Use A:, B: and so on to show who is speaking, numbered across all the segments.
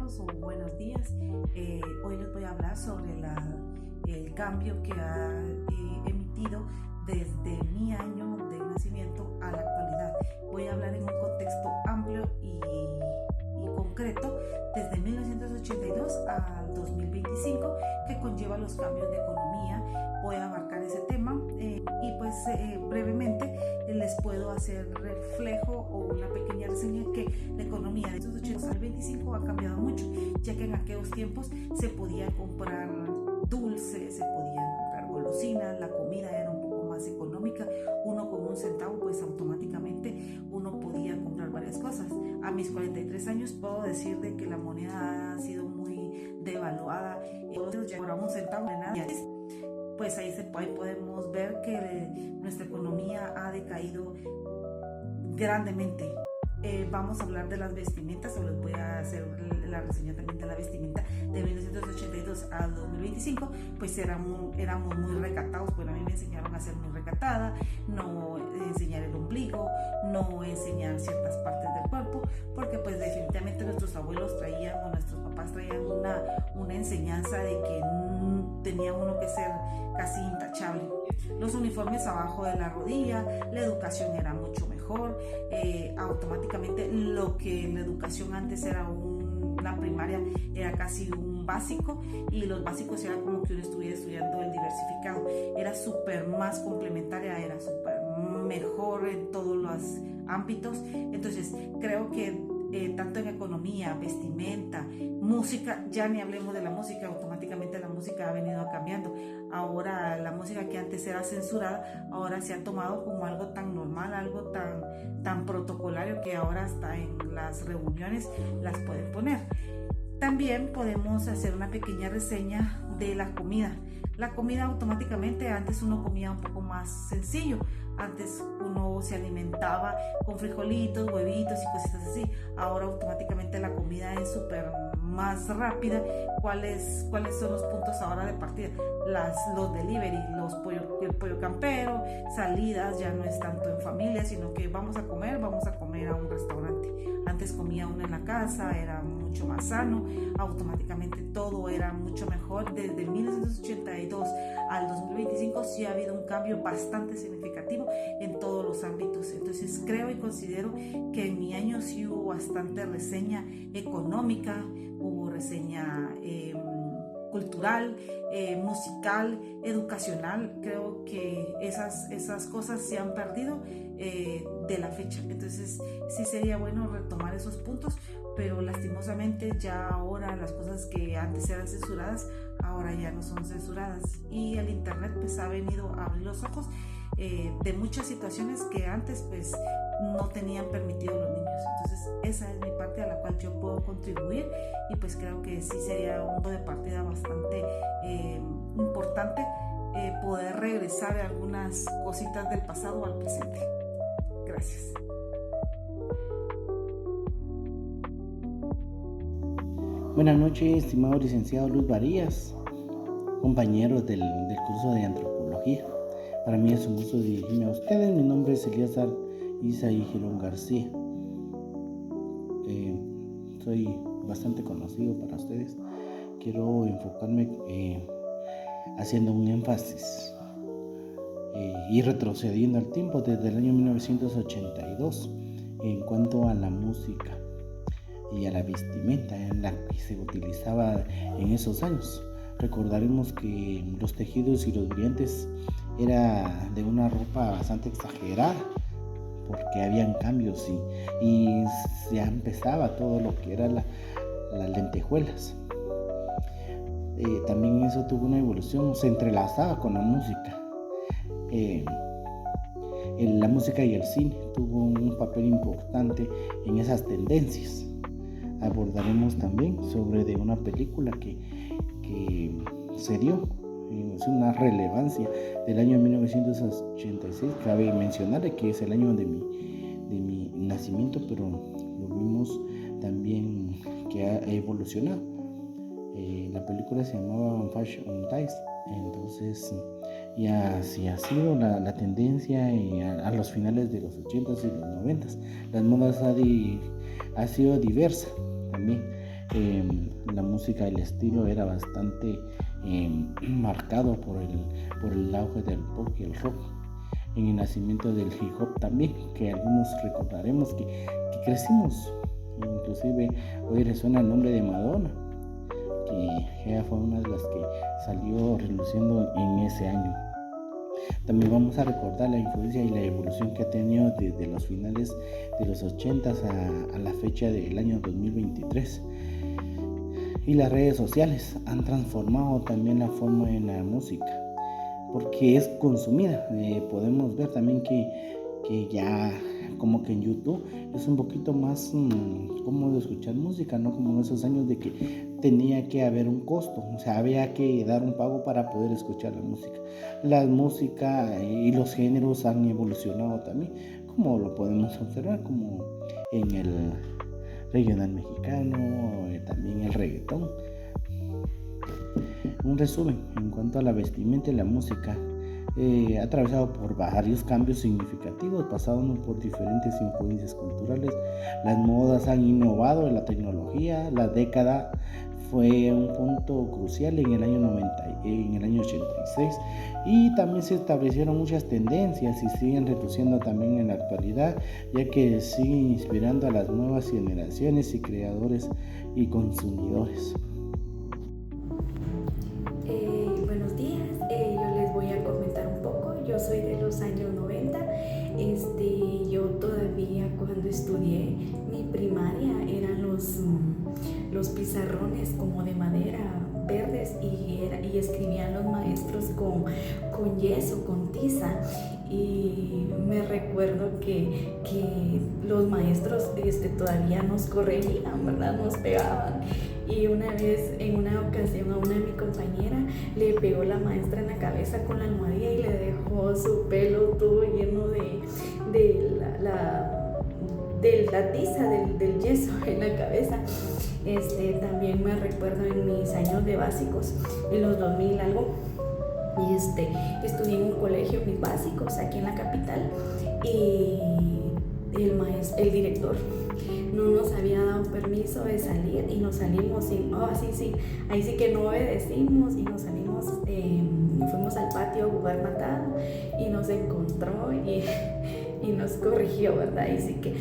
A: compañeros, o buenos días. Hoy les voy a hablar sobre el cambio que ha emitido desde mi año de nacimiento a la actualidad. Voy a hablar en un contexto amplio y concreto desde 1982 al 2025, que conlleva los cambios de economía. Voy a abarcar ese tema brevemente les puedo hacer reflejo o una pequeña reseña que la economía de estos 80 al 25 ha cambiado mucho, ya que en aquellos tiempos se podía comprar dulces, se podían comprar golosinas, la comida era un poco más económica, uno con un centavo pues automáticamente uno podía comprar varias cosas. A mis 43 años puedo decir de que la moneda ha sido muy devaluada, ya ahora un centavo de nada. Pues ahí podemos ver que nuestra economía ha decaído grandemente. Vamos a hablar de las vestimentas, o les voy a hacer la reseña también de la vestimenta de 1982 al 2025. Pues éramos muy recatados. Bueno, a mí me enseñaron a ser muy recatada, no enseñar el ombligo, no enseñar ciertas partes del cuerpo, porque pues definitivamente nuestros abuelos traían, o nuestros papás traían una enseñanza de que tenía uno que ser casi intachable. Los uniformes abajo de la rodilla, la educación era mucho mejor, automáticamente lo que en la educación antes era una primaria era casi un básico, y los básicos era como que uno estuviera estudiando el diversificado, era súper más complementaria, era súper mejor en todos los ámbitos. Entonces creo que tanto en economía, vestimenta, música, ya ni hablemos de la música, automáticamente la música ha venido cambiando. Ahora la música que antes era censurada, ahora se ha tomado como algo tan normal, algo tan protocolario, que ahora hasta en las reuniones las pueden poner. También podemos hacer una pequeña reseña de la comida. La comida automáticamente, antes uno comía un poco más sencillo. Antes uno se alimentaba con frijolitos, huevitos y cositas así. Ahora automáticamente la comida es súper más rápida. ¿Cuáles son los puntos ahora de partida? Los delivery, el pollo campero, salidas, ya no es tanto en familia, sino que vamos a comer a un restaurante. Antes comía uno en la casa, era mucho más sano, automáticamente todo era mucho mejor. Desde 1982 al 2025 sí ha habido un cambio bastante significativo en todos los ámbitos. Entonces creo y considero que en mi año sí hubo bastante reseña económica, hubo reseña cultural, musical, educacional. Creo que esas cosas se han perdido de la fecha. Entonces sí sería bueno retomar esos puntos, pero lastimosamente ya ahora las cosas que antes eran censuradas ahora ya no son censuradas, y el internet pues ha venido a abrir los ojos de muchas situaciones que antes pues no tenían permitido los niños. Entonces esa es mi parte a la cual yo puedo contribuir, y pues creo que sí sería un punto de partida bastante importante poder regresar a algunas cositas del pasado al presente. Gracias.
B: Buenas noches, estimado licenciado Luis Varías, compañeros del curso de antropología. Para mí es un gusto dirigirme a ustedes. Mi nombre es Elíasar Isaí Girón García. Soy bastante conocido para ustedes. Quiero enfocarme haciendo un énfasis y retrocediendo al tiempo desde el año 1982 en cuanto a la música y a la vestimenta en la que se utilizaba en esos años. Recordaremos que los tejidos y los brillantes era de una ropa bastante exagerada, porque habían cambios y ya empezaba todo lo que era las lentejuelas. También eso tuvo una evolución, se entrelazaba con la música. La música y el cine tuvo un papel importante en esas tendencias. Abordaremos también sobre de una película que se dio, es una relevancia del año 1986. Cabe mencionar que es el año de mi nacimiento, pero lo vimos también que ha evolucionado. La película se llamaba Fashion Dice. Entonces, y así ha sido la tendencia a los finales de los 80s y los 90s. Las modas ha sido diversa también. La música, el estilo era bastante marcado por el auge del pop y el rock, en el nacimiento del hip hop también, que algunos recordaremos que crecimos. Inclusive hoy resuena el nombre de Madonna, que ella fue una de las que salió reluciendo en ese año. También vamos a recordar la influencia y la evolución que ha tenido desde los finales de los 80s a la fecha del año 2023. Y las redes sociales han transformado también la forma en la música, porque es consumida. Podemos ver también que ya como que en YouTube es un poquito más cómodo escuchar música, no como en esos años de que tenía que haber un costo, o sea, había que dar un pago para poder escuchar la música. La música y los géneros han evolucionado también, como lo podemos observar, como en el regional mexicano, también el reggaetón. Un resumen en cuanto a la vestimenta y la música. Atravesado por varios cambios significativos, pasando por diferentes influencias culturales. Las modas han innovado en la tecnología. La década fue un punto crucial en el año 86, y también se establecieron muchas tendencias y siguen reduciendo también en la actualidad, ya que siguen inspirando a las nuevas generaciones y creadores y consumidores.
C: Buenos días, yo les voy a comentar un poco. Yo soy de los años 90. Yo todavía cuando estudié mi primaria eran los pizarrones como de madera verdes y escribían los maestros con yeso, con tiza, y me recuerdo que los maestros todavía nos corregían, ¿verdad? Nos pegaban. Y una vez, en una ocasión, a una de mis compañeras le pegó la maestra en la cabeza con la almohadilla y le dejó su pelo todo lleno de la tiza, del yeso en la cabeza. También me recuerdo en mis años de básicos, en los 2000 algo, estudié en un colegio, mis básicos, aquí en la capital, y el director no nos había dado permiso de salir y nos salimos ahí sí que no obedecimos y nos salimos, fuimos al patio a jugar matado y nos encontró y nos corrigió, ¿verdad? Y sí que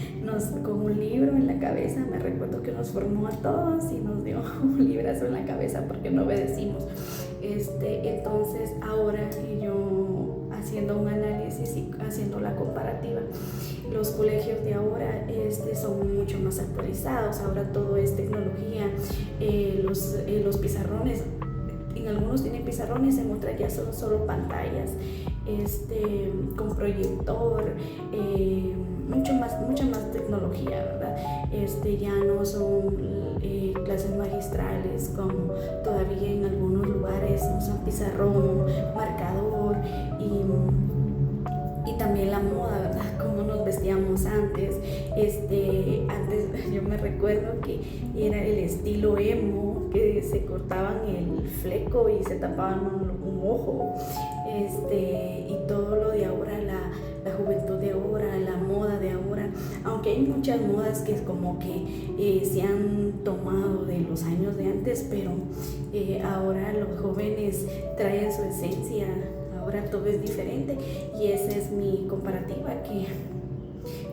C: con un libro en la cabeza, me recuerdo que nos formó a todos y nos dio un librazo en la cabeza porque no obedecimos. Entonces ahora yo haciendo un análisis y haciendo la comparativa, los colegios de ahora son mucho más actualizados. Ahora todo es tecnología. Los pizarrones, en algunos tienen pizarrones, en otras ya son solo pantallas con proyector, mucha más tecnología, ¿verdad? Ya no son clases magistrales como todavía en algunos lugares usan pizarrón, marcador, y también la moda, ¿verdad? Cómo nos vestíamos antes. Antes yo me recuerdo que era el estilo emo, que se cortaban el fleco y se tapaban un ojo, y todo lo de ahora, la juventud de ahora, la moda de ahora, aunque hay muchas modas que es como que se han tomado de los años de antes, pero ahora los jóvenes traen su esencia. Ahora todo es diferente y esa es mi comparativa,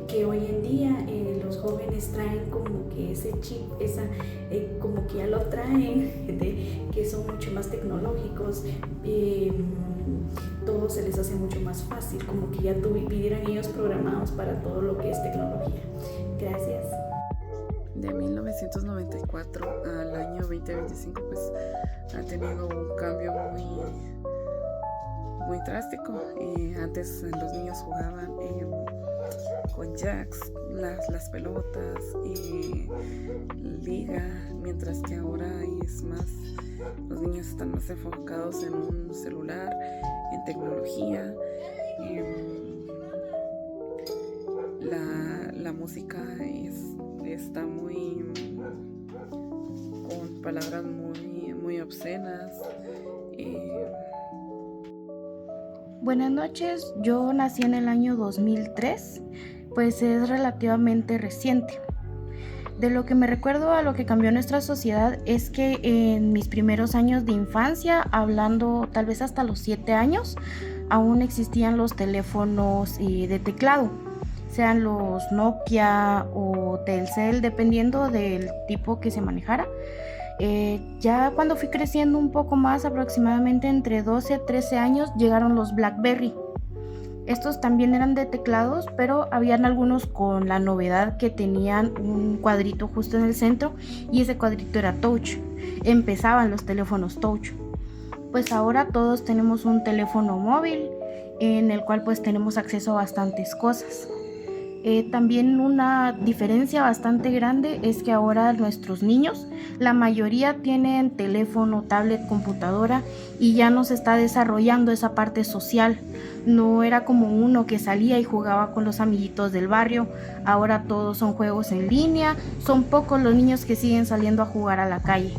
C: que hoy en día los jóvenes traen como que ese chip, como que ya lo traen, que son mucho más tecnológicos, todo se les hace mucho más fácil, como que ya vivieran ellos programados para todo lo que es tecnología. Gracias.
D: De 1994 al año 2025 pues ha tenido un cambio muy drástico. Antes los niños jugaban con jacks, las pelotas y liga, mientras que ahora es más, los niños están más enfocados en un celular, en tecnología. La música está con palabras muy obscenas.
E: Buenas noches, yo nací en el año 2003, pues es relativamente reciente. De lo que me recuerdo a lo que cambió nuestra sociedad es que en mis primeros años de infancia, hablando tal vez hasta los 7 años, aún existían los teléfonos de teclado, sean los Nokia o Telcel, dependiendo del tipo que se manejara. Ya cuando fui creciendo un poco más, aproximadamente entre 12 a 13 años, llegaron los BlackBerry. Estos también eran de teclados, pero habían algunos con la novedad que tenían un cuadrito justo en el centro y ese cuadrito era touch. Empezaban los teléfonos touch. Pues ahora todos tenemos un teléfono móvil en el cual pues tenemos acceso a bastantes cosas. También una diferencia bastante grande es que ahora nuestros niños, la mayoría tienen teléfono, tablet, computadora y ya no se está desarrollando esa parte social. No era como uno que salía y jugaba con los amiguitos del barrio, ahora todos son juegos en línea, son pocos los niños que siguen saliendo a jugar a la calle.